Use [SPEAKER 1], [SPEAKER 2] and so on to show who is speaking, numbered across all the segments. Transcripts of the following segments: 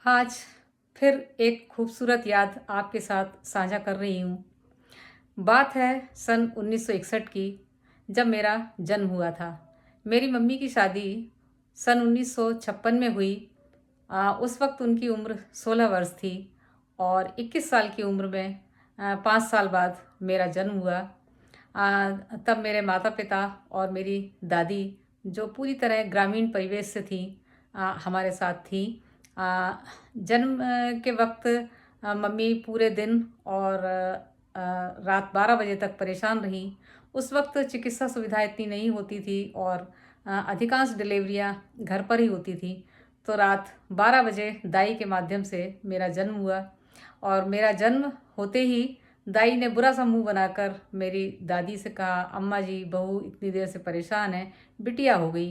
[SPEAKER 1] आज फिर एक खूबसूरत याद आपके साथ साझा कर रही हूँ। बात है सन 1961 की, जब मेरा जन्म हुआ था। मेरी मम्मी की शादी सन 1956 में हुई। उस वक़्त उनकी उम्र 16 वर्ष थी और 21 साल की उम्र में 5 साल बाद मेरा जन्म हुआ। तब मेरे माता-पिता और मेरी दादी, जो पूरी तरह ग्रामीण परिवेश से थीं, हमारे साथ थीं। जन्म के वक़्त मम्मी पूरे दिन और रात 12 बजे तक परेशान रहीं। उस वक़्त चिकित्सा सुविधा इतनी नहीं होती थी और अधिकांश डिलीवरियाँ घर पर ही होती थीं। तो रात 12 बजे दाई के माध्यम से मेरा जन्म हुआ और मेरा जन्म होते ही दाई ने बुरा-सा मुँह बनाकर मेरी दादी से कहा, "अम्मा जी, बहू इतनी देर से परेशान है, बिटिया हो गई।"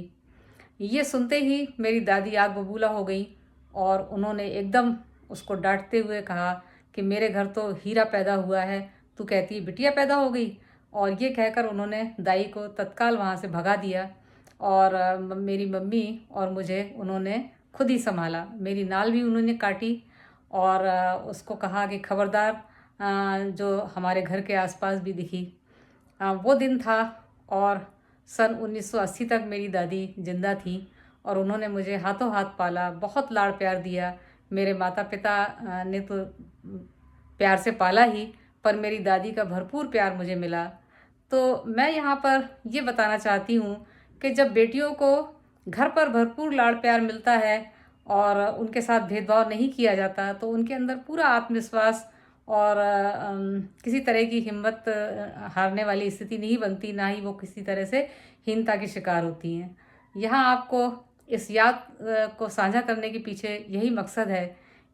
[SPEAKER 1] ये सुनते ही मेरी दादी आग बबूला हो गई और उन्होंने एकदम उसको डाँटते हुए कहा कि मेरे घर तो हीरा पैदा हुआ है, तू कहती बिटिया पैदा हो गई। और ये कहकर उन्होंने दाई को तत्काल वहाँ से भगा दिया और मेरी मम्मी और मुझे उन्होंने खुद ही सँभाला। मेरी नाल भी उन्होंने काटी और उसको कहा कि खबरदार जो हमारे घर के आस-पास भी दिखी। वो दिन था और सन 1980 तक मेरी दादी ज़िंदा थीं और उन्होंने मुझे हाथों-हाथ पाला, बहुत लाड़-प्यार दिया। मेरे माता-पिता ने तो प्यार से पाला ही, पर मेरी दादी का भरपूर प्यार मुझे मिला। तो मैं यहाँ पर ये बताना चाहती हूँ कि जब बेटियों को घर पर भरपूर लाड़-प्यार मिलता है और उनके साथ भेदभाव नहीं किया जाता, तो उनके अंदर पूरा आत्मविश्वास और किसी तरह की हिम्मत हारने वाली स्थिति नहीं बनती, ना ही वो किसी तरह से हीनता की शिकार होती हैं। यहाँ आपको इस याद को साझा करने के पीछे यही मकसद है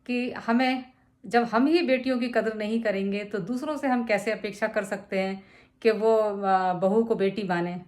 [SPEAKER 1] कि हमें, जब हम ही बेटियों की कदर नहीं करेंगे, तो दूसरों से हम कैसे अपेक्षा कर सकते हैं कि वो बहू को बेटी मानें।